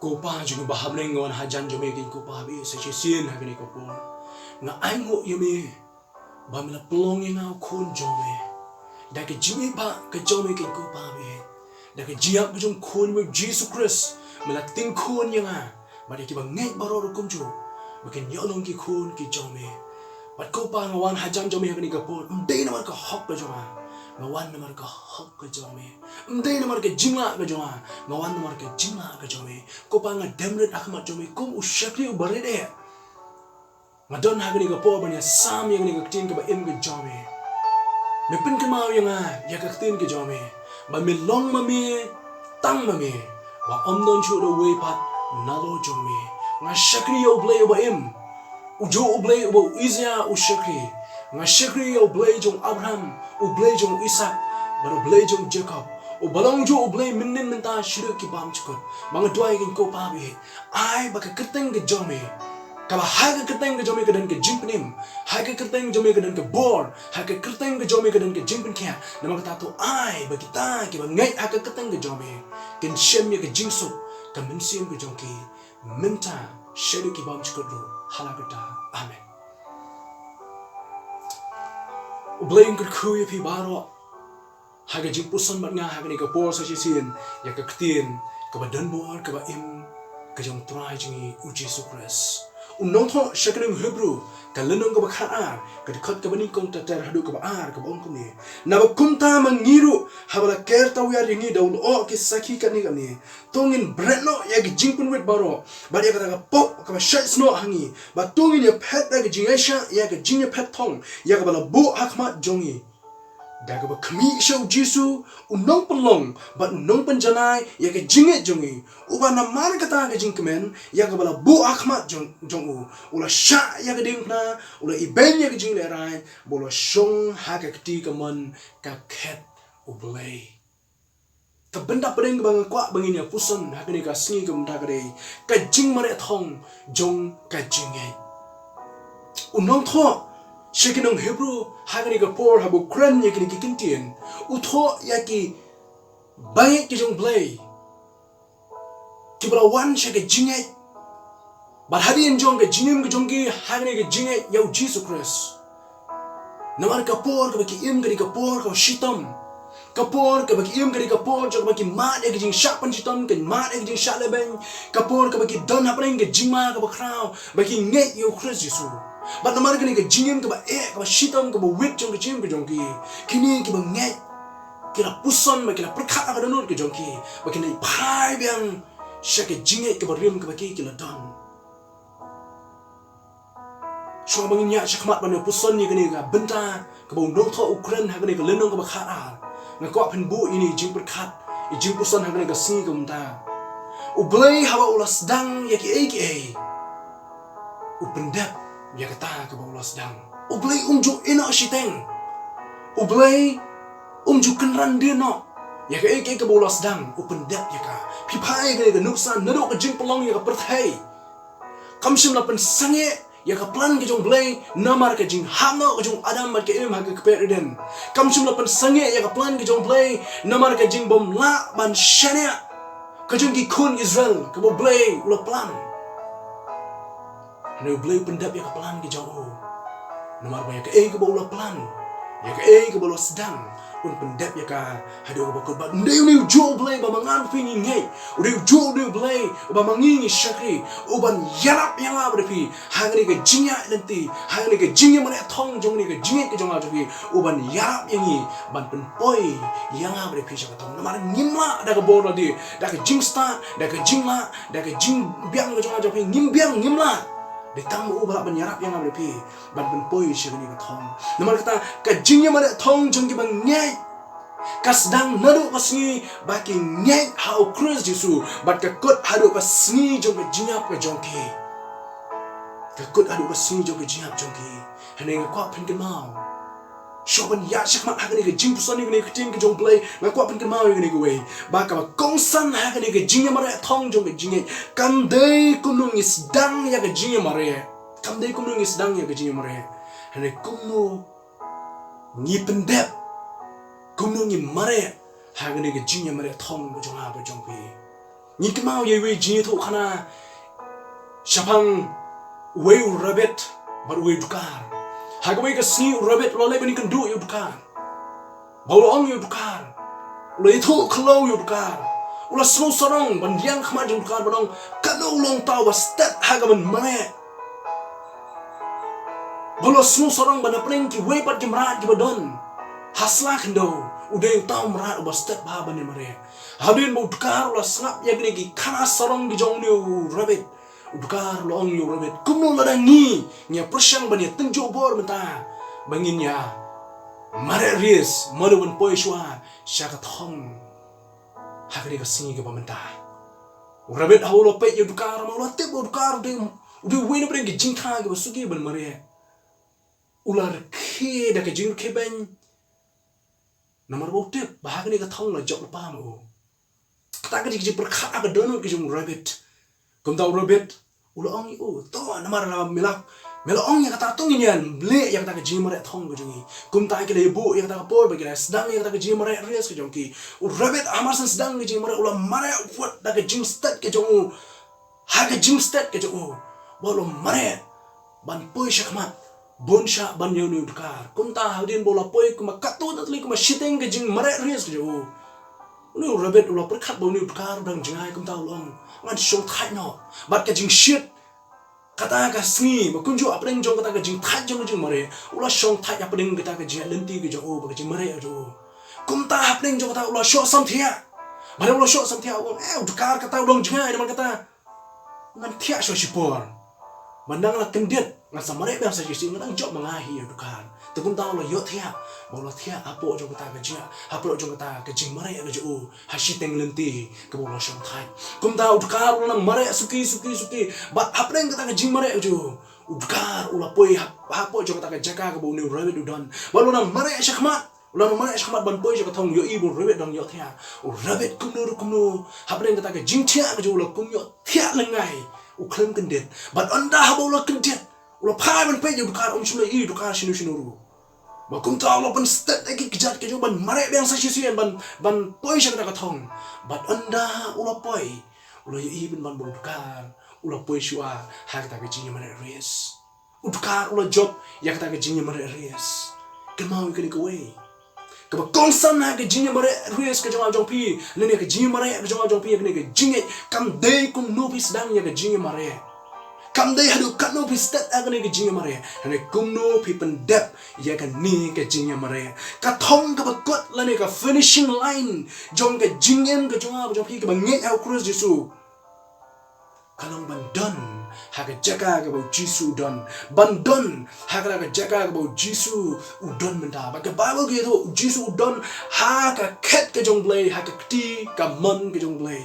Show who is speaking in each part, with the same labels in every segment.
Speaker 1: Kopa juga baham nengon hajan jome kin kopa bi sechisin hagani kopor. Nga aingo yumi bamila pelong yang kon jome. Da ke jimi ba ke jome kin kopa bi. Da ke jiap bujung kon with Jesus Christ. Mila ting kon yang Badi ki bangeit baro kum ju. Makin yolong ki kon ki jome. Bat kopa ngawan hajan jome hagani kopor. Mdei namar ka hok ka joma. Ngawan namar ka hok ka jome. Mdei namar ka jingla ka joma. Ngawan namar ka jingla ka jome. Kopa nga demret akmat jome kum usyakli ubarede. Madan hagani ka po banya sam yang ni ka tin ka ba im ka jome. Mepin ka mau yang ya ka tin ka jome. Ba mi long ma mi tang ma mi. Ba omdon chu do way pat nalo jome. Nga syakri yo blay ba im. Ujo ublay ba Izya usyakri. Nga syakri yo blay jong Abraham, ublay jong Ishak, baru blay jong Jacob. Ubalong jo ublay minin minta shiru ki bam chukut. Mga duay kin ko pabi. Ay baka kerteng ke jome. Kaba haga kerteng ke jome kedan ke jimpenim. Haga kerteng jome kedan ke bor. Haga kerteng ke jome kedan ke jimpen kia. Nama kata tu ay bagi ta ki bangai haga kerteng ke jome. Ken shem ya ke jingsuk. Kan mensim ke jongki. Minta shiru ki bam chukut ru. Halakata. Amen. Ublay ang kuya pi baro. Haga jingpusan mat nga haga ni kapor sa sisin. Ya kaktin. Kaba danbor kaba im. Kajong try jingi u Jesus Christ. Unong to syakaring Hebrew. Kalenong kaba khaan. Kadikot kaba ni kong tatar hadu kaba kaba ongkom ni. Nabakumta mangiru. Habala kerta wiyar yangi daul o kisaki kani kani. Tongin bretno ya jingpun wit baro. Bad ya kata pop kaba syait sno hangi. Bad tongin ya pet ya jingasya ya jingnya pet tong. Ya kaba la bo hakmat jongi. Daga ba kami siya Jisu unong pelong ba unong panjanay ya ke jingit jongi uba na mar kata ke jingkemen ya ke bala bu akmat jongu ula sya ya ke dingna ula iben ya ke jinglerai bola shong ha ke kti kaman ka ket ublay ka benda pedeng bang kwa bangin ya puson ha ke ni ka singi ke mta kare ka jingmareh thong jong ka jingit unong tho Shekinong Hebrew hagani ka por habu kren yakini kikintian utho yaki Bangeit ki jong blay kibra wan shake jinget but hadi enjong ka jingim ka jongki hagani ka jinget yau Jesus Christ namar ka por ka baki im ka por ka shitam kapor ka baki im ka por ka baki mat ka jing sharp pan shitam ka mat ka jing sharp leben kapor ka baki don hapring ka jingma ka bakraw baki nget yau Christ Jesus But namar kini ke jingim ke ba shitam ke ba wit jong ke jingim ke jongki kini ke ba ngai kira puson ba kira perkat ka danur ke jongki ba kini pai biang sya ke jinget ke ba rim ke ba ki kila don so bangin ya syakmat ba ne puson ni kini ka benta ke ba undong tho Ukraine ha kini ke lenong ke ba khat ngakwa pen bu ini jing perkat i jing puson ha kini ke singi ke mta ublay hawa ulas dang ya ki aka upendap ya kata ke bawah sedang. Ublay umju ina shiteng. Ublay umju kenran dino. Ya ke bawah sedang. Upendap ya ka. Pipai ke nuksan nado ke jing pelong ya ka perthai. Kamsim la pen sange ya ka plan ke jong blay namar ke jing hamno ke jong adam mar ke im ha ke periden. Kamsim la pen sange ya ka plan ke jong blay namar ke jing bom la ban shania. Ke jong ki kun Israel ke bawah blay ula plan. Neu blay pendap ya kepelan ke jauh. Nomor banyak ke bawah pelan. Ya ke bawah sedang. Un pendap ya ka hadu ke bakut bat. Neu jo blay ba mangan pingi ngai. Neu jo blay ba mangingi syakri. Uban yarap yang abrepi. Hangni ke jinya nanti. Hangni ke jingiamareh thong jong ni ke jingit ke jong ajupi. Uban yarap yangi ban penpoi yang abrepi jaka thong. Nomor ngimla da ke bawah di. Da ke jingsta, da ke jingla, da ke jing biang ke jong ajupi. Ngimla. Ditang mo balak banyarap yang amre pi ban penpoi syagani ka thong namar kata ka jingyamareh thong jongki bang nyai kasdang nadu pasngi baki nyai how Christ Jesu bat ka kot hadu pasngi jong ka jinyap ka jongki ka kot hadu pasngi jong ka jinyap jongki hane ka kwa pen mau shoban ya syakmat hagani ka jing pusan ni ka ting ka jong play nga kwa pen mau ni ka we ba ka kongsan hagani ka jingyamareh thong jong ka jingai kamdei kunung isdang ya ka jingyamareh kamdei kunung isdang ya ka jingyamareh hane kumno ni pendep kumno ni Mareh hagani ka jingyamareh thong ka jong ha ka jong pi ni kemau ye we jing tu kana syapang we rabbit bar we dukar hagwe ka si rabbit lo le bani kan du yu dukar baulong yu dukar lo itu khlo yu dukar ula snu sarong ban diang khma yu dukar banong kanu long tau ba stat hagaban mane balo snu sarong ban apring ki we pat ki mrat ki badon hasla khndo udah tau mrat ba stat ba ban mare hadin bu dukar ula snap ya gni ki khana sarong di jong yu rabbit udkar long yu rabbit kumno ladangi nya persyang bani tenjo bor menta bangin ya Mareh ris maluan poi shwa syaka thong hakri ka singi ka pamenta rabbit haulo pe yu dukar ma lo te dukar de wena breng ki jingtha ka sugi ban Mareh ular ke da ka jing ke ben namar bo te bahagni ka thong la jok pa mo ta ka ji perkha ka dono ki jung rabbit kum tau rabbit ulang yu to namar la melak melong yang kata tong inian le yang kata jingmareh thong ko jungi kum ta ke lebu yang kata por bagi sedang yang kata jingmareh res ko jongki rabbit amar san sedang ke jingmareh ulah Mareh what da ke jing stat ke jongu ha ke jing stat ke jongu bolo Mareh ban poi shakmat bon sha ban yonu dukar kum ta hadin bola poi kuma katu tatli kuma shiteng ke jingmareh res ko jongu ulu rabbit ulah perkhat bonu dukar dang jingai kum ta ulang ngan shong thai no bat ke jing shit kata ka sngi makunjo apreng jong kata ka jing thai jong jing Mareh ula shong thai apreng kata ka jing lenti ke jong ba jing Mareh jo kum ta apreng jong kata ula shok sam thia bare ula shok sam thia ul dukar kata dong jingai man kata ngan thia sho sipor mandang la kendet ngan sa Mareh bang sa jing ngan job mangahi dukar tekum ta ula yo thia bola thia apo jong kata ka jing apo jong kata ka jing Mareh ka jo hashi teng lenti ke bola shong thai kum ta dukar ula Mareh suki ba apreng kata ka jing Mareh jo udkar ula poi hapo jong kata ka jaka ka bo ni rabbit udon balu nang Mareh shakmat ulang Mareh shakmat ban poi jong thong yo i bo rabbit dong yo thia rabbit kumno apreng kata ka jing thia ka jo ula kum yo thia lengai u klem kendet ban anda habo ula kendet ula phai ban pe jo dukar shule i dukar shinu ru bakum ta ula ban stat ki kejat ke jo ban Mareh bang sa shisian ban poi shak ka thong bat anda ula poi ula yo i ban bo dukar ula poi shua ha kata ka jingmareh res udkar ula job ya kata ka jingmareh res kemau ke ni kowe ke ba kongsan ha ka jingmareh res ke jong pi ne ka jingmareh ke jong pi ne ka jinget kam dei kum no pi sedang ya ka jingmareh kam dei hadu kat no pi stat agane ka jingmareh ne kum no pi pendep ya ka ni ka jingmareh ka thong ka ba kot la ne ka finishing line jong ka jingem ka jong pi ka ba nge au cross jisu kalong bandon haga jaga ka bau jisu don bandon haga ka jaga ka bau jisu udon menda ba ka bible ge to jisu udon ha ka ket ka jong blay ha ka kti ka man ka jong blay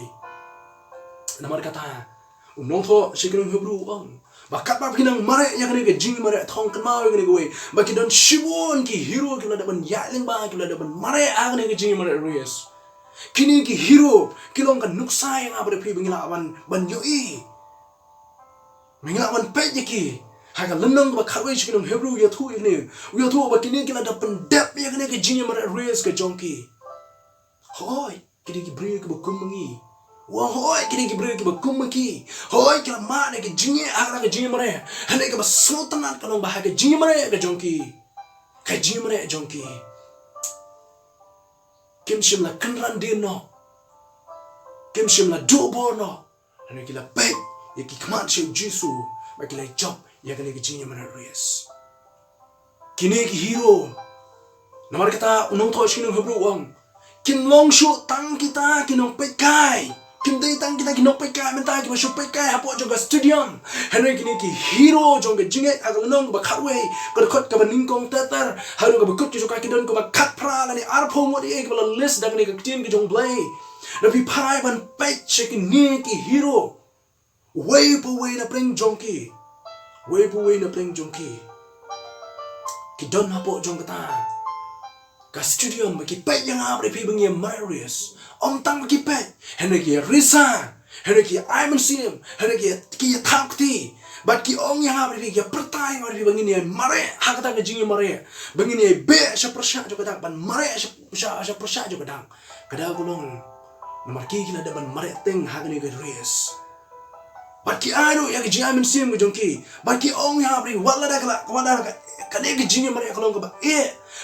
Speaker 1: namar kata unong tho shikrung hebru ong ba kat ba pinang Mareh ya ka jingmareh thong kan mau ka we ba ki don shibon ki hero ki la da ban ya ling ba ki la da ban Mareh a ka jingmareh res kini ki hero kilong kan nuksai nga bre pi bingila ban yoi bingila ban pe ki ha ka lenong ba kharwe shi kilong hebru ya thu ini ya thu ba kini kila da pendep ya kini ki jingmareh res ka jongki hoi kini ki bre ki ba kumangi wa hoi kini ki bre ki ba kumaki hoi kila ma ne ki jingi ha ka jingmareh hane ka ba sultanat kalong ba ha ka jingmareh ka jongki ka jingmareh jongki kim shim la kanran din no kim shim la dobor no ane kila pe ya ki kman shim jisu ba kila job ya kala ki jingmareh res kini ki hero namar kita unong tho shinong hebru wang kin long shu tang kita kinong pe kai kim dei tang kita kinong pe kai menta ki ba shu pe kai hapo jong ka stadium hane kini ki hero jong ka jinget agal nong ba kharwe ka khot ka ba ningkong tatar haru ka ba kut ki jo ka kidon ko ba khat pra la ni arpho mo di ek ba list dang ni ka tin ki jong blay na pi pai ban pe chekin ni ki hero way na preng jongki way na preng jongki ki don hapo jong kata ka studio ma ki pe yang abre pi bang yam Mareh om tang ki pe hene ki risa hene ki pynsyriem hene ki thakti bat ki ong yang abre pi ki pertai abre bang ni Mareh ha kata ka jingmareh bang ni be sha persha jo kata ban Mareh sha persha jo kata kada gulong Namarki kila da ban Mareh teng hagani ke res. Barki ado ya ke jiamin sim ke jongki. Barki ong ya bri wala da kala kwada ka de ke jingi Mareh kalong ka ba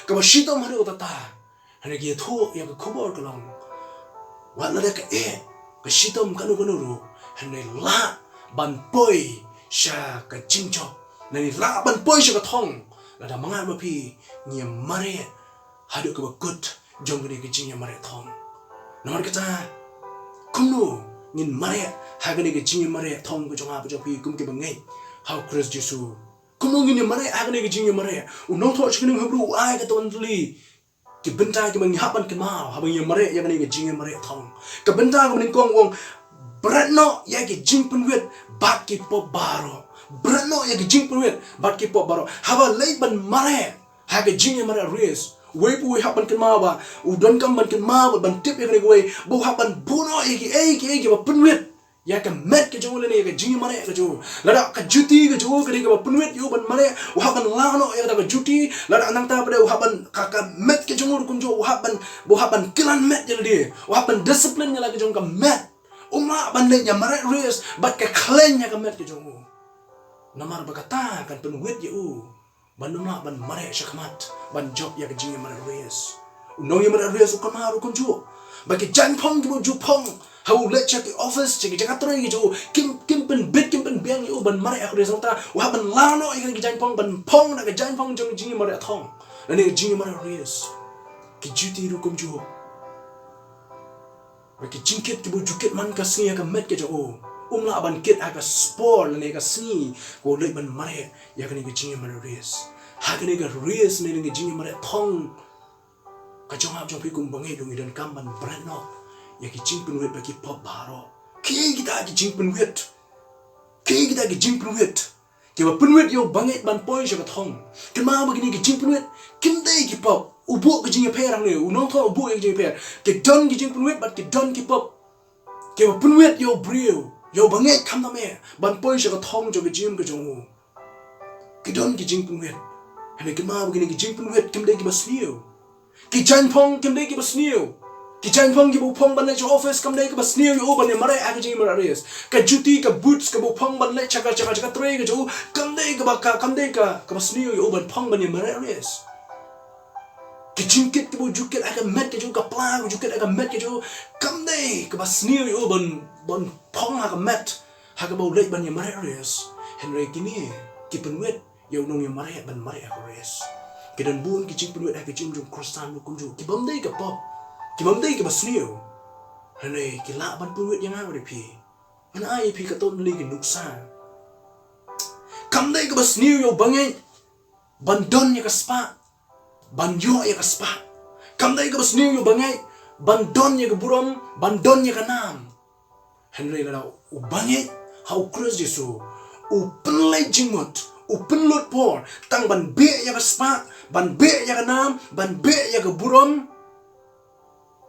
Speaker 1: ka ba shito mari utata. Hane ki tho ya ke khobor kalong. Wala da ka shito kanu ru. Hane la ban poi sha ka jingjop. Nani la ban poi sha ka thong. Lada mangar ma pi Ngim Mareh hajuh ka ba gut jongni ke jingi Mareh thong. Nomor kata kumno ngin Mareh hagani ke jingi Mareh thong ko jonga bjo pi kum ke Bangeit how Christ Jesu kumno ngin Mareh hagani ke jingi Mareh unong tho chkning habru ai ka ton li ke benta ke mang haban ke mau habang ye Mareh ya ngani ke jingi Mareh thong ke benta ko ning kong wong beratno ya ke jing penwet bat ke pop baro beratno ya ke jing penwet bat ke pop baro haba leit ban Mareh ha ke jingi Mareh res Wei pu haban kan ma ba udon kam ban kan ma ban tip ya ke wei bu haban buno ki ba penwet ya ka met ke jong le ne ke jingi Mareh ke jo lada ka juti ke jo ke ba penwet yo ban Mareh haban lano ya ka juti lada nang ta pada haban ka met ke jong kum jo haban kilan met ya de haban discipline ya la ke jong ka met ban le ya Mareh res bat ka klen ya ka met ke jong namar ba kata kan penwet ya ban Mareh syakmat ban job ya ke jingi Mareh res unong ya Mareh res ukam haru kun jo bagi jan pong ki ju pong hau let check office check jaga troi ki jo kim pen biang yo ban Mareh res ta wa ban lano ya ke jan pong ban pong na ke jan pong jong jingi Mareh thong ani jingi Mareh res ki juti ru kum jo bagi jingkit ki bu jukit man ka singa ka met ke jo umla ban kit aga sport ne ka si ko le ban Mareh ya ke jingi Mareh res hagani ka res ne ke jingi Mareh thong ka jong hab jong pi kum Bangeit dong idan kam ban brand no ya ki jing penwet bagi pop baro ki kita ki jing penwet ki ba penwet yo Bangeit ban poi sha ka thong ki ma ba ki jing penwet kim dei ki pop ubu ki jing perang ne unong tho ubu ki jing per ki don ki jing penwet bat ki don ki pop ki ba penwet yo brio yo Bangeit kam na me ban poi sha ka thong jo ki jing ka jong ki don ki jing penwet hane ki ma ba ki jing penwet kim dei ki ba sniu ki jan pong kim dei ki ba sniu ki jan pong ki bu pong ban le office kam dei ki ba sniu yo ban Mareh ag jing Mareh res ka juti ka boots ka bu pong ban le chaka tre ka jo kam dei ka ba sniu yo ban pong ban Mareh res ki jingkit ki bu jukit ag met ka jo ka pla jukit ag met ka jo kam dei ka ba sniu yo ban pong ag met ha ka bu le ban Mareh res hynrei kini ki penwet yo nong Mareh ban Mareh ag res ki dan bun ki jing penwet ag jing jong krostan kum jo ki bam dei ka pop ki bam dei ki ba sniu hynrei ki la ban penwet yang ag pi an ai pi ka ton li ki nuksa kam dei ka ba sniu yo Bangeit ban don ya ka spa ban yo ya ka spa kam dei ka ba sniu yo Bangeit ban don ya ka buram ban don ya ka nam hynrei la u Bangeit hau Christ Jesu u penlai jingmot u penlut por tang ban be ya ka spa ban be ya ka nam ban be ya ka buram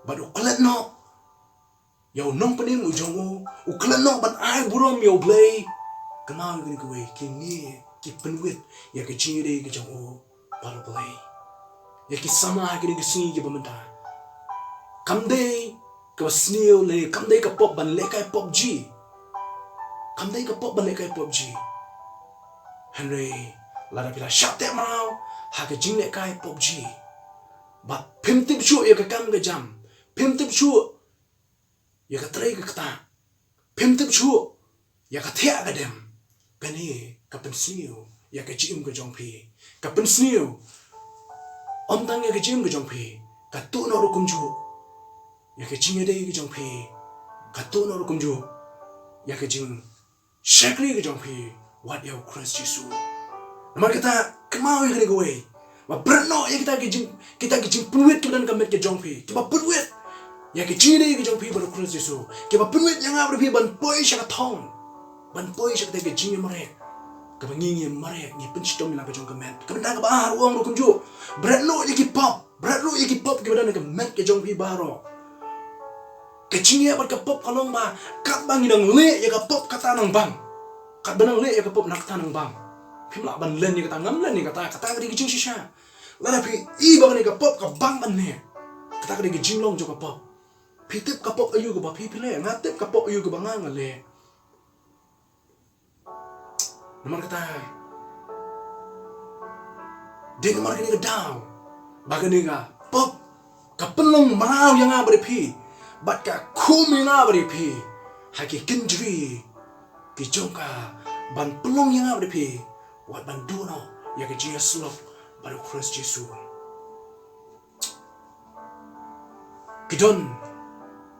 Speaker 1: ban u klet no yo nong pening u jong u klet no ban ai buram yo blay kamau ni ko we ki ni ki penwet ya ka jingi dei ka jong bal blay ya ki sama ha ki singi ki bamenta kam dei ka sniu le kam dei ka pop ban le kai pop ji kam dei ka pop ban le kai pop ji hynrei la da pila shut them out ha ka jing le kai pop ji ba pim tip chu ya ka kam ga jam pim tip chu ya ka tre ka ta pim tip chu ya ka thia ga dem kani ka pensniu ya ka jim ga jong pi ka pensniu om tang ya ka jim ga jong pi ka tu no ro kum ju ya ka jing dei ga jong pi ka tu no ro kum ju ya ka jing shakri ga jong pi what yo Christ Jesu namar kata kemau ya ga we ma brno ya kita ki jing penwet ki dan ka met ke jong pi ki ba penwet ya ki jing dei ga jong pi ba Christ Jesu ki ba penwet yang abri pi ban poi sha ka thong ban poi sha ka ke jing Mareh ka ba ngi Mareh ni penstom na ka jong ka met ka na ka ba har wong ro kum ju brno ya ki pop ki ba dan ka met ke jong pi baro ke jing ya ba ka pop kalong ba kat bang nang le ya ka pop kata nang bang kat banang le ya ka pop nak ta nang bang phim la ban len ni kata ngam len ni kata ka di jing shisha la da pi i bang ni ka pop ka bang ban ne kata ka di jing long jo ka pop tip kapok ayu ke ba pi pile ngatip kapok ayu ke ba ngale nomor kata dia nomor kini ke down bagani ga pop kapelong marau yang abri pi bat ka kumi ngabri pi haki kinjri ki jongka ban pelong yang abri pi wat ban duno ya ke jia slok baru Christ Jesus kidon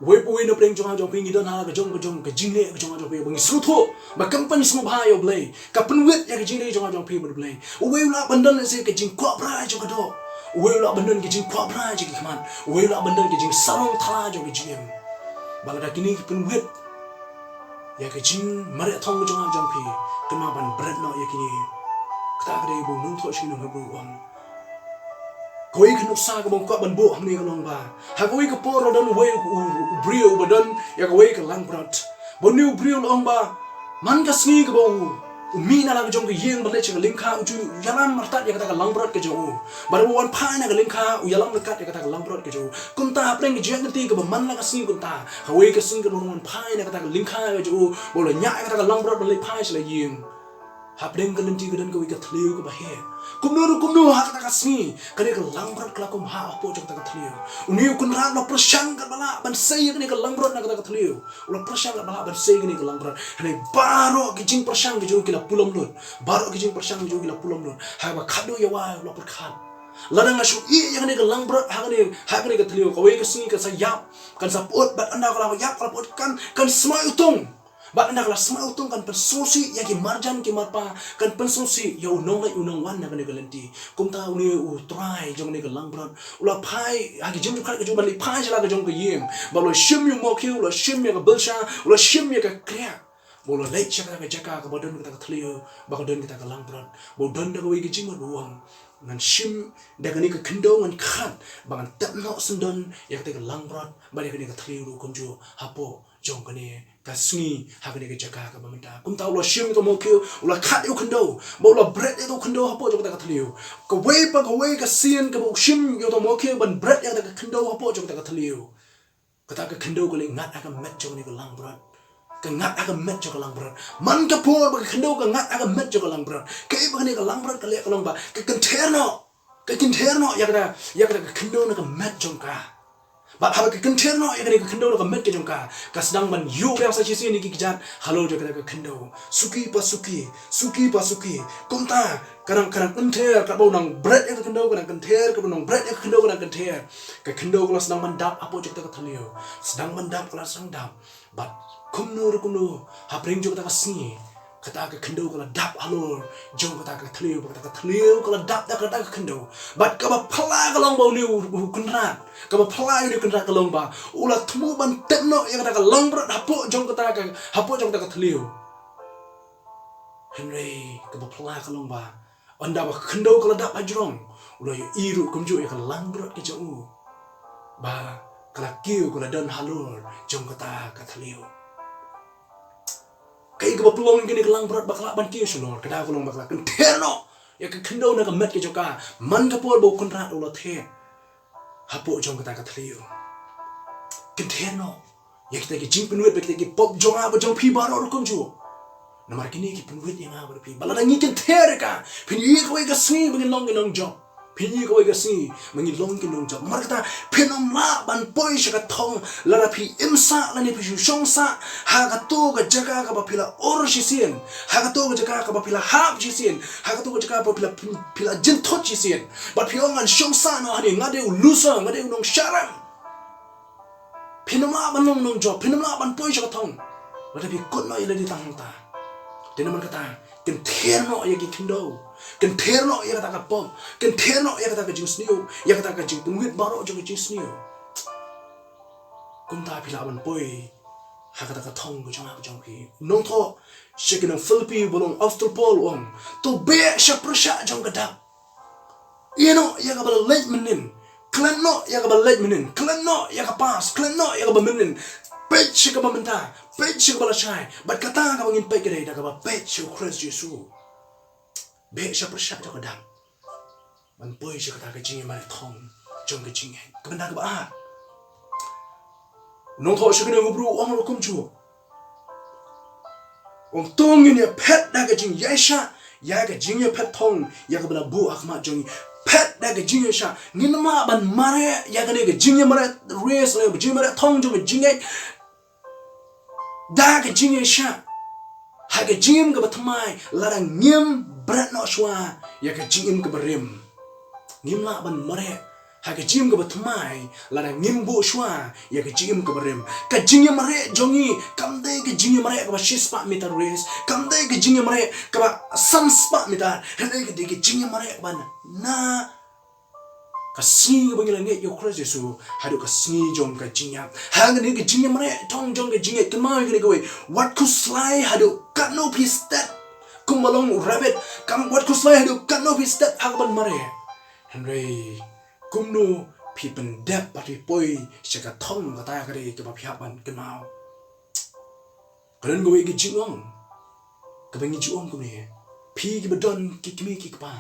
Speaker 1: wei no preng jong ping kidon ha ke jong ke jingne ke jong ping bang sruto ba kampan smu bhayo blay ka penwet ya ke jingne jong ping blay wei la bandan se ke jing kwa bra jong do wei la bandan ke jing kwa bra jing kman wei la bandan ke jing sarong thala jong ke jingim bang da kini ke penwet ya ke jing Mareh thong jong ping kema ban bread no ya kini kata kade bu nung tho shin no bu wang koi kenu sa ka bang kwa ban bo hamni ka long ba ha koi ka por dan wei brio badan ya ka wei ka lang brat bo new brio long ba man ka sni ka bo umi na la ka jong ka yeng ba le chi ka lingkha u ju yalam martat ya ka ta ka lang brat ka jo ba bo wan phai na ka lingkha u yalam lekat ya ka ta ka lang brat ka jo kum ta pleng ji ka ti ka ba man la ka sni kum ta ka wei ka sni ka wan phai na ka ta ka lingkha ka jo bo la nya ka ta ka lang brat ba le phai chi la yeng hapdeng kan nanti kedan kau ikat liu ke bahaya. Kumnu hak tak kasih. Kani ke langrat kelakum ha apa jok tak liu. Uniu kun rak lo persang kat bala ban sei kani ke langrat nak tak liu. Ulah persang kat bala ban sei kani ke langrat. Hani baru kijing persang ke jo kila pulam lut. Baru kijing persang ke jo kila pulam lut. Ha ba kado ya wa ulah perkhan. Ladang asu i yang ni ke langrat ha kani ke liu. Kau ke sini ke sayap kan saput bat anda kalau yap kalau put kan semua utung. Ba anda kelas semua utung kan pensosi ya ki marjan ki marpa kan pensosi ya unong lai unong wan na kan galenti kum ta uni u try jong ni galang bron ula phai ha ki jim khat ka jong ban li phai jala ka jong ka yim ba lo shim yu mo ki ula shim ya ka bulsha ula shim ya ka krea bo lo leit cha ka jaka ka bodon ka thliu ba ka don ka galang bron bo don da ka wi ki jing ruang ngan shim da ka ni ka khindo ngan khat ba ngan tap no sendon ya ka galang bron ba ka ni ka thliu ru kunju hapo jong ka ni kasni hakane ke jaga ka mamenta kum ta ulah shim to mokyo ulah khat yo khndo bo ulah bread yo khndo hapo jok ta ka thliu ka wei pa ka wei ka sin ka bo shim yo to mokyo ban bread ya ta ka khndo hapo jok ta ka thliu ka ta ka khndo ko le ngat aka met jok ni ka lang bread ka ngat aka met jok lang bread man ka por ba ka khndo ka ngat aka met jok lang bread ka i ba ni ka lang bread ka le ka long ba ka container ya ka khndo na ka met jok ka ba ha ka container ya ka khndo na ka met jok ka sedang ban yu ya sa chi ni ki jat halo jok ka khndo suki pa suki kum ta karang container ka bo nang bread ya ka khndo ka container ka bo nang bread ya ka khndo ka container ka khndo ka sedang ban dap apo jok ta ka thliu sedang ban dap ka sedang dap ba kumnu ha pring jok ta ka sni kata ka khndo ka dap halo jong kata ka thliu ka dap ta ka khndo bat ka ba phala ka long bo liu kunrat ka ba phala ni kunrat ka long ba ula thmu ban temno ya ka long brat hapo jong ka hapo jong ta ka thliu hynrei ka ba phala ka long ba anda ba khndo ka dap ajrong ula yu iru kumju ya ka lang brat ki jong ba kala kiu ka dan halur jong ka thliu kai ka pelong gini kelang berat bakla ban kiu sunor kada kolong bakla kan terno ya ka khndo na ka met ke joka man ka por bo konrat ulo the hapo jong ka ta thliu kan terno ya kita ki jing penwet kita ki pop jong aba jong pi baro kum ju na mar kini ki penwet yang aba pi bala ngi kan ter ka pin yi ko ka sni bangin long job pin yi ko ka sni bangin long job mar kata penom la ban poi sha ka thong la la pi imsa la ni pi shong sa ha ka to ka jaga ka ba pila or shi sien ha ka to ka jaga ka ba pila hap shi sien ha ka to ka jaga ba pila jin thot shi sien ba pi ong an shong sa no ha ni ngade u lusa ngade u nong sharam penom la ban nong job penom la ban poi sha ka thong la pi kot no ila di tang ta den man kata ken terno ya ki khindo ken terno ya kata ka pom ken terno ya kata ka jing sniu ya kata ka jing pungit baro jong jing sniu kum ta pila ban poi ha kata ka thong ko jong pi nong tho shekin philippi bolong australpol om to be sha prasha jong kata ino ya ka bal leit menin klan no ya ka bal leit menin klan no ya ka pas klan no ya ka bal menin pech ka ba menta pech ka bal chai bat kata ka bangin pe kare da ka ba pech Christ Jesus be sha prasha jong kata man poi sha kata ka jingiamare thong jong ka jingai ka banda ka ba nong tho shikene ngubru ong lo kumchu ong tong ni pet da ga jing yesha ya ga jing pet thong ya ga bla bu akma jong pet da ga jing yesha nginma ban mare ya ga ne ga jing mare res le jing mare thong jo jing da ga jing yesha ha ga jing ga batmai la ngim brat no shwa ya ga jing ga barim ngim la ban mare ha ga jing ga batmai la ngim bu shwa ya ga jing ga barim ka jing mare jongi kam de ga jing mare ka ba shispa meter res kam de ga jing mare ka ba sam spa meter ha de ga jing mare ban na ka sni ga bangila nge yo crazy su ha do ka sni jong ka jing ya ha ga ne ga jing mare tong jong ga jing ka ma ga go what ku slide ha do ka no piece that kum malong rabbit kam what ku slide ha do ka no piece that ha ban mare hynrei kumno pipen dep pati poi shaka thong kata kare ke ba phiapan kenau kren go ge jingong ke bangi juong ko ne phi ki badon ki kimi ki pa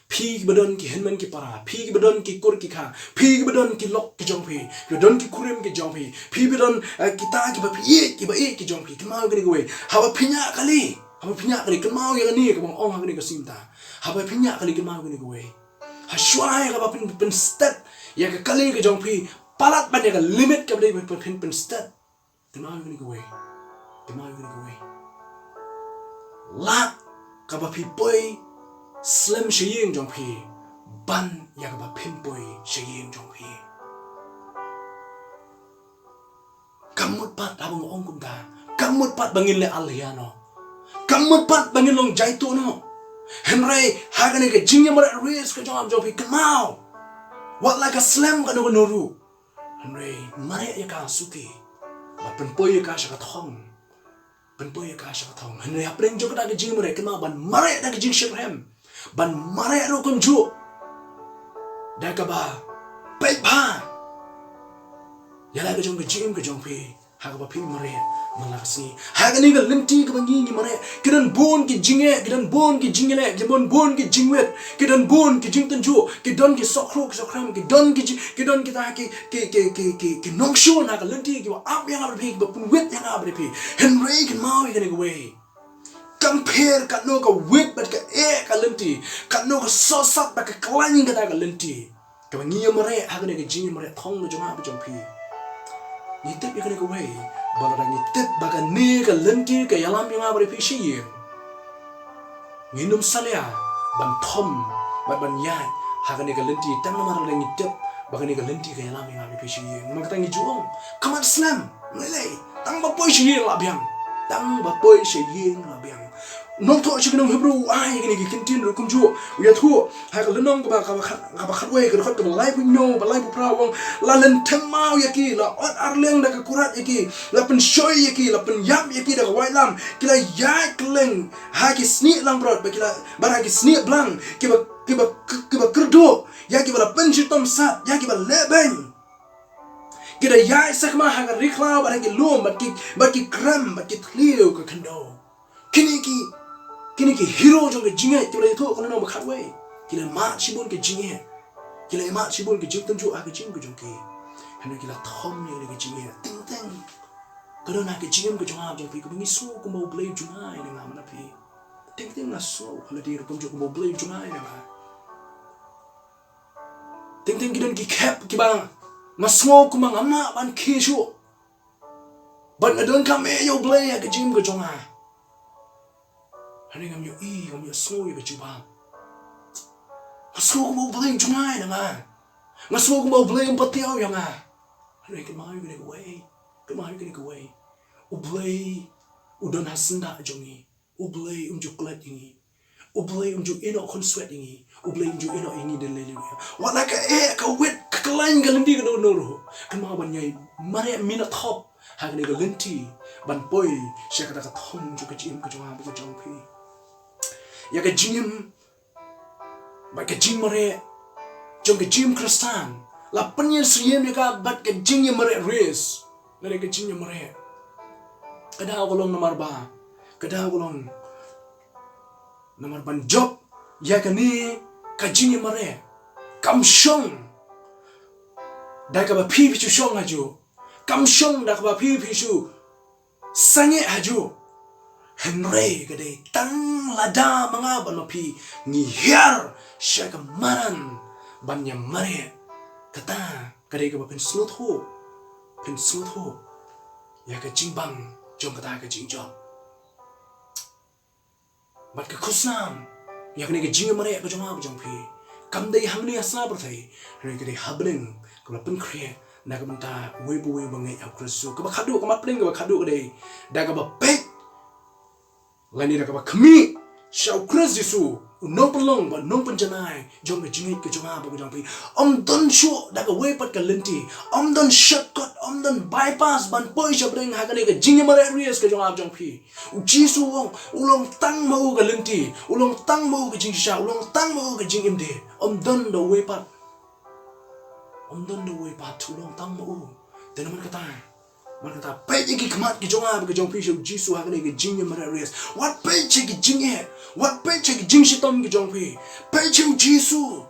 Speaker 1: phi ki badon ki henman ki para phi ki badon ki kur ki kha phi ki badon ki lok ki jong phi badon ki kurim ki jong phi badon kita ki ba phi ki jong phi kenau ge go ha ba phinya kali kenau ya ni ke bang ong ha ni ke simta ha ba phinya kali kenau ge go ha shwai ka ba pin step ya ka kali ka jong phi palat ban ya ka limit ka dei pin step kenau ni go la ka ba phi poi slim shiying jong phi ban ya ka ba pin poi shiying jong phi kamut pat abang ong kum da kamut pat bangin le aliano kamut pat bangin long jaitu no hynrei hagane ka jingjamare res ka jong phi kenau what like a slam ka no ru hynrei mare ya ka suki ba pen poi ka sha ka thong hynrei apreng jo ka jing mare kenau ban mare da jing shirhem ban mare ro kum ju da ka ba pe ba ya la ka jong phi ha ka ba phi mare malasi hagani ga linti ka bangi ni mare kidan bon ki jinge kidan bon ki jingele kidan bon ki jingwet kidan bon ki jingtan ju kidan ki sokro ki sokram kidan ki ta ki nongsho na ka linti ki ap yang abri ki pun wet yang abri pi hynrei ki mau ga ni we compare ka no ka wet but ka ka linti ka no ka so sat ba ka klan ga ta ka linti ka bangi mare hagani ga jinge mare thong jo ma ba jong pi ni tep ya ga ni we balada ni tep baga ni ka lenti ka yalam yang abri pisi ye nginum salya ban thom ban yai haga ni ka lenti tang na mar ni tep baga ni ka lenti ka yalam yang abri pisi ye mag tangi juong kaman slam lele tang ba poi shi ye la biang nong to chi nong hebru ai ni ki kintin ro kum ju ya thu ha ka lenong ka ba khatwe ka khat ka lai pu no ba lai pu pra wong la len themau ya ki la ot arleng da ka kurat ya ki la pen shoy ya ki la pen yam ya ki da wai lam ki la ya kleng ha ki sni lang brot ba ki la ba ha ki sni blang ki ba kerdo ya ki ba la pen chi tom sat ya ki ba le beng kita ya sakma ha ka rikla ba ki lom ba ki kram ba ki thlio ka khando kini ki hero jong ke jinge ti le tho kono ma khatwe ki le ma chibon ke jinge ki le ma chibon ke jing tan ju a ke jing ke jong ke hanu ki la thom ni ke jinge ting ting kono na ke jingem ke jong a jong pi ko ngi su ko mo blame ju ngai ni ngam na pi ting ting na so hala di ko mo blame ju ngai na ting ting ki don ki cap ki bang ma smo ko mang amna ban ki shu ban adon kam e yo blame ya ke jing ke jong a hanu ngam yo ngam yo so yo ke ju ba masuk mo blame jungai na nga masuk mo blame patiaw ya nga hanu ke mai ke way ublay udon hasanda jongi ublay juklat ingi ublay ino kon sweat ingi ublay ino ingi de lele wala ka ka wet ka klain ga lendi ka no ro kan ma ban nyai mare mina top ha ga ga lenti ban boy shaka ka thong ju ka jim ka jong ba jong pi ya ka jingim ba ka jingmareh jong ka jim kristan la pynsyriem ya ka bat ka jingmareh res la ka jingmareh kada golong nomor ba kada golong nomor ban job ya ka ni ka jingmareh kam shong da ka ba pi chu shong hajuh kamshong dak ba pi shu sange hajuh hynrei gede tang lada mga ban mapi ngihar syaka Madan bannya Mareh kata gede ka penslut ho ya ka jingbang jong kata ka jingjop bat ka khusnam ya ka ne ka jingmareh ka jong jong pi kam dei hamni asna berthai re gede habling ka pen khre na ka banta we bangai au kresu ka ba khadu ka mat pling ka ba khadu gede da ka ba pek lani da ka ba khmi shau kres Yesu no pelong ba no penjanai jong jingit ke jong ba jong pi don shu da ka we pat ka lenti don shortcut don bypass ban poi shabring ha ka ne ka jingmareh ries ke jong pi Jesu ulong tang mau ka lenti ulong tang mau ka jingsha ulong tang mau ka jingim de don the way pat ulong tang mau de naman kata Markata page ki kmat ki jonga ki jong pisho Jesu ha ki jingyamareh ries what page ki jinghe what page ki jingshitom ki jong pi page Jesu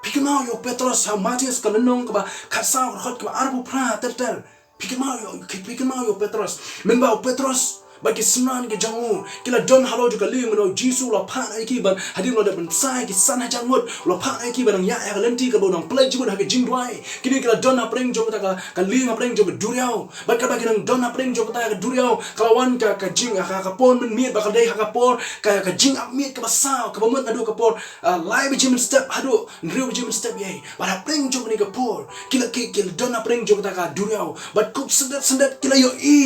Speaker 1: pikmao yo Petros ha Matias ka lenong ka ba khasa khot ka arbu phra ter pikmao yo Petros menba Petros bagi senan ke jangu kila don halo juga ling meno Jesu la phan ai ki ban hadim lo da ban sai ki san ha jangut lo phan ai ki ban ya lenti ka bonang play jibun ha ke jingdwai kini kila don ha preng jong ta ka ling ha preng jong duriau bagi bagi nang don ha preng jong ta ka duriau kalawan ka jing ka pon men miet bakal dei ha ka por ka jing ap miet ka basau ka bomut adu ka por live jim step adu real jim step ye ba ha preng jong ni ka por kila don ha preng jong ta ka duriau bat kup sendet kila yo i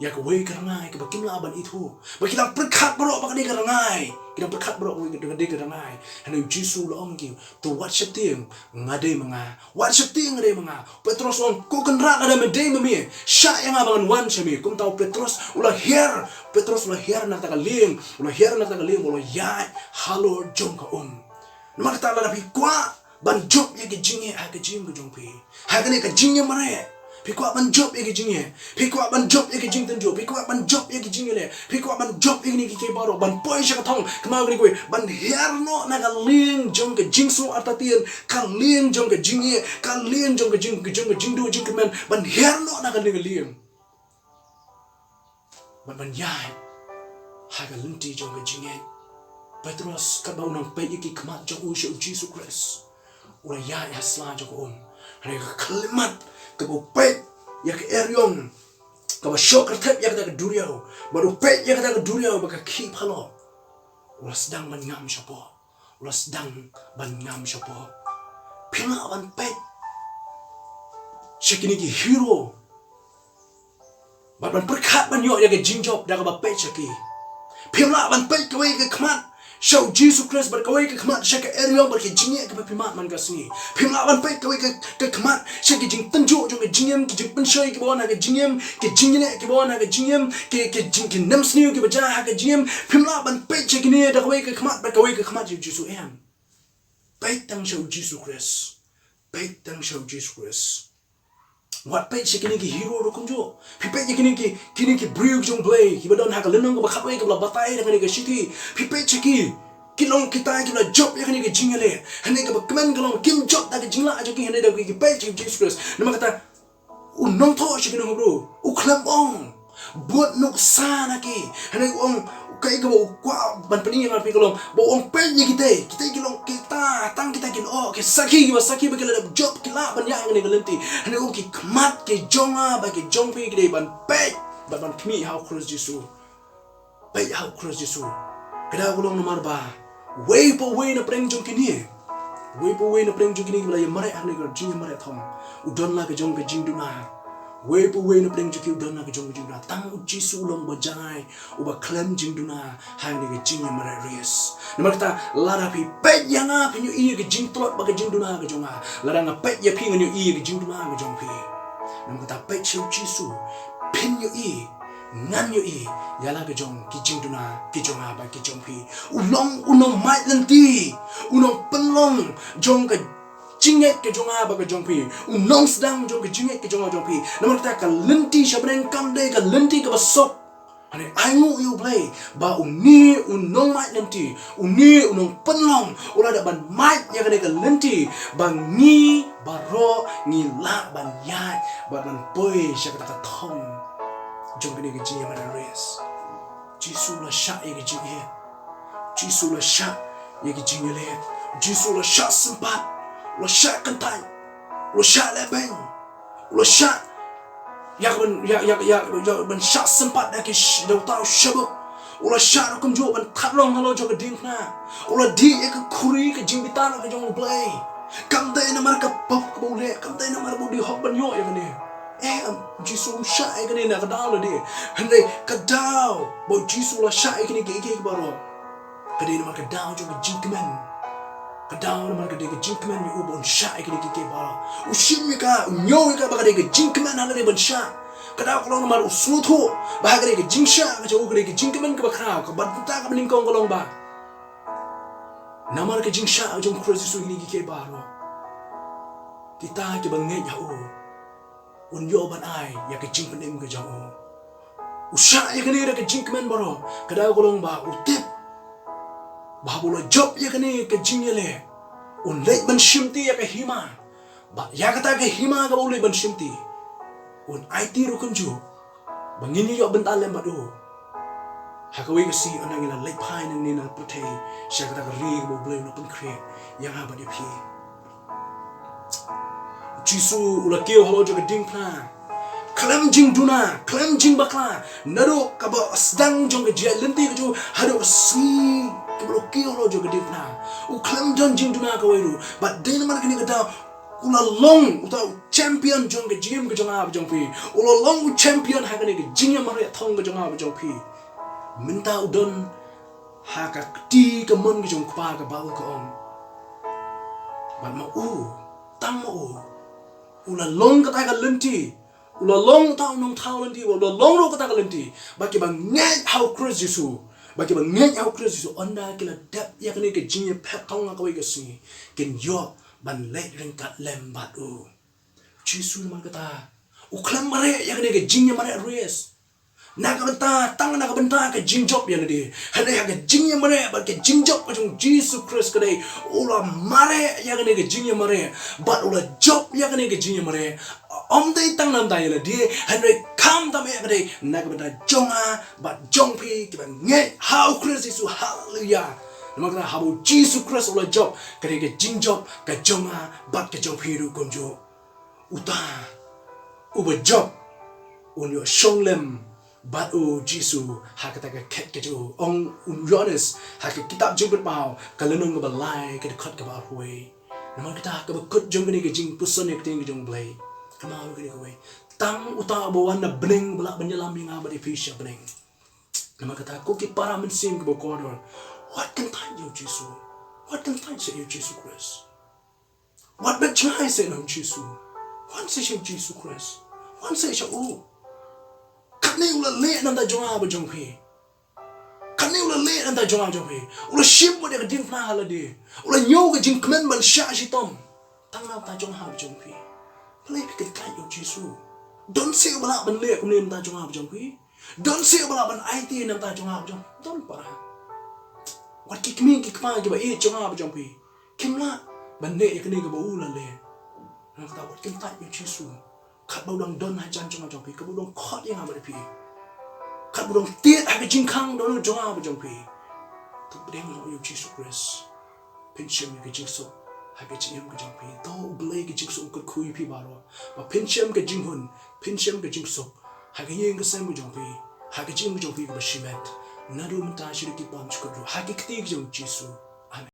Speaker 1: ya ka wei ka rangai ka bakim laban itu bakilang perkhat bro bakade ka rangai kita perkhat bro dengan de ka rangai hanu Jesu lo ong ki to what shating ngade manga Petros on ko kan ra ada mede mami sya yang abangan wan sami kum tau Petros ulah her nak ta ka ling ulah ya halo jong ka nama kata la pi kwa ban job ye ki jinge ha ka jing ka jong pi ha ka ne ka jingyamareh Pikwa ban job ye jingye, pikwa ban job ye jing tenjo, pikwa ban job ye jingele, pikwa ban job ye ni ke baro ban poi sha thong, kama ni koi ban herno na ka ling jong ke jingsu atatien, ka ling jong ke jingye, ka ling jong ke jingdu jingkemen, ban herno na ka ling. Ban yai, ha ka lenti jong ke jingye. Petros ka ba unang pe ye ki kmat jong u shu Jesus Christ. Ura yai hasla jong Hari ka kalimat kabo pet ya ke eryong kabo shock tertep ya ke duriau baru pet ya ke duriau baka keep halo ulah sedang ngam syapo pila ban pet syakini ki hero ban perkhat ban yo ya ke jingjop da ka pet syaki pila ban pet kawai ke kmat Show Jesus Christ berkawai ke kemat syaka eryong berke jingye ke pimat man kasni pimlawan pe kawai ke kemat syaka jing tenjo jong ke jingim ke jing pensoi ke bawah ke jingim ke jingne ke bawah ke jingim ke jing ke namsni ke bajah ke jingim pimlawan pe syaka ni da kawai ke kemat berkawai ke kemat Jesus em pe tang show Jesus Christ what page kini ki hero ro kunjo pi page kini ki brief jong play ki badon ha ka lenong ko bakhat ke bla batai da kini ke city pi page ki kilong kita ki na job ya kini ke jingale hane ka bakmen kalong kim job da ke jingla ajo ki hane da ki page ki Jesus Christ nama kata unong tho shi kini bro u klam ong buat nuksa na ki hane ong kai ka bo kwa ban pani yang pi kalong bo ong page kita kilong kita tang kita kin ke saki ba kila job kila ban yang ni galenti hane ong ki kmat ke jonga ba ke jong pi gede ban page ban kmi how Christ Jesus kada ulong nomor ba way na preng jong kini bla Mareh hane ga jingmareh thong udon la ke jong ke jingduna way na preng jong ki udon la ke jong jingduna tang Jesu ulong ba jangai uba klem jingduna hane ga jingmareh ries nomor kata lara pi pet yang a pinyo i ke jingtlot ba ke jingduna ke jonga lara nga pet ya pi nganyo i ke jingduna ke jong pi nomor kata pet chiu Jesu pinyo i ngan yo i yala ke jong ki jingduna ki jonga ba ki jong pi unong mai lenti unong penlong jong ke jinget ke jonga ba ke jong pi unong sedang jong ke jinget ke jonga jong pi nomor kata ka lenti syabreng kam de ka lenti ka basok Ane aingu you play ba uni unong mic nanti uni unong penlong ula da ban mic ya kene ke lenti bang ni baro ni la ban yai ba ban boy sya kata thong jong kene ke jingiamareh jisu la sya ye ke jingiet jisu la sya ye ke jingilet jisu la sya sempat la sya kentai la sya lebeng la sya ya ban syak sempat dak dau tau syabuk ula syak kum jo ban tharong halo jo geding na ula di ek khuri ke jingbitan ke jong play kam dai na mar ka pop ke bole kam dai na mar bodi hok ban yo ya ne jisu syak ke ne na ka daw le de hynrei ka daw bo jisu la syak ke ne ke baro ka de na mar ka daw jo jingmen Kadang nama kita jingkeman ni ubon syak ikut kita bala. Usim mereka nyawa mereka bagai kita jingkeman hal ni bensyak. Kadang kalau nama usnutu bagai kita jingsyak macam kita jingkeman ke bakrau ke bantah ke belingkong kolong ba. Nama kita jingsyak macam kurus isu ini kita bala. Kita ke Bangeit jauh. Unyo ban ai ya ke jingkeman ke jauh. Usyak ya kini ke jingkeman bala. Kadang kolong ba utip. Bahawa job ya kene ke jingjele un leit ban shimti ya ke hima ba ya kata ke hima ka boleh ban shimti un IT ro kunju bangini yo bental lembat do hakawi ke si anang ila leit pai nang ni na putei sya kata ke ri bo boleh no pen create yang ha ba de pi jisu ula keo halo jo ke ding plan Klem jing duna, klem jing bakla, nado kaba sedang jong ke dia lenti ke jo hado si ke bloki lo jo ke dia na. Klem don jing duna ke wairu, but den man kini kata ula long uta champion jong ke jingim ke jong ab jong pi. Ula long champion ha kini ke JINGIAMAREH thong ke jong ab jong pi. Minta udon ha ka ti ke mon ke jong kpa ke bau ke om. But ma tang ma ula long kata ke lenti. Ula long tau nong tau lenti, ula long ro kata lenti. Bagi Bangeit how crazy Yesu, bagi Bangeit how crazy Yesu. Anda kila dap ya kini ke jingi pet tong ngakawai ke sini. Ken yo ban leit ringkat lembat Yesu nama kata. Uklam Mareh ya kini ke JINGIAMAREH res. Naga benta tang naga benta ke jingjop ya nadi. Hynrei ke JINGIAMAREH bagi jingjop ke jong Jesus Christ kedai. Ula Mareh ya kini ke JINGIAMAREH, bat ula job ya kini ke JINGIAMAREH. Om day tang nam tay la dia Hynrei kam tam ya kedai naga benta jonga bat jong pi ke Bangeit how crazy Yesu hallelujah. Nama kata habu Jesus Christ ula job kedai ke jingjop ke jonga bat ke jong pi ru konjo. Uta uba job unyo shong lem bat Jisu ha kata ke ket ke jo ong Johannes ha ke kitab jubet mau kalenong ke balai ke dekat ke ba huai nama kita ke bekut jong ke jing puson ke ting jong blai kemau ke huai tang uta bawan na bening belak benyelam yang abadi fisya bening nama kata ko ki para mensim ke bokodor what can time you Jisu what can time say you Jesus Christ what bet try say no Jisu one say you Jesus Christ one say you Kani ula leit nanda jonga ba jong pi. Kani ula leit nanda jonga jong pi. Ula ship mo de ding na hala de. Ula nyo ga jing kmen ban sha shi tom. Tang na ta jong ha ba jong pi. Play pi ke kai yo Jesu. Don't say bala ban leit kum nem ta jong ha ba jong pi. Don't say bala ban IT nam ta jong ha ba jong. Don't para. Wat ki kmi ki kma ki ba e jong ha ba jong pi. Kim la ban leit ke ni ga ba ula le. Na ta wat kim ta yo Jesu. Kat bau dong don hajan jong jong pi, kat bau dong kot yang apa pi, kat bau dong tiat agak jingkang don jong apa jong pi, tu berdeng lo yo Jesus Christ, pensiun ke jingsop, agak jingim ke jong pi, tau belai ke jingsop ke kui pi baru, ba pensiun ke jinghun, pensiun ke jingsop, agak yang ke sem ke jong pi, agak jing ke jong pi ke bersimet, nado mentah syrik pam cukup, agak ketik jong Jesus.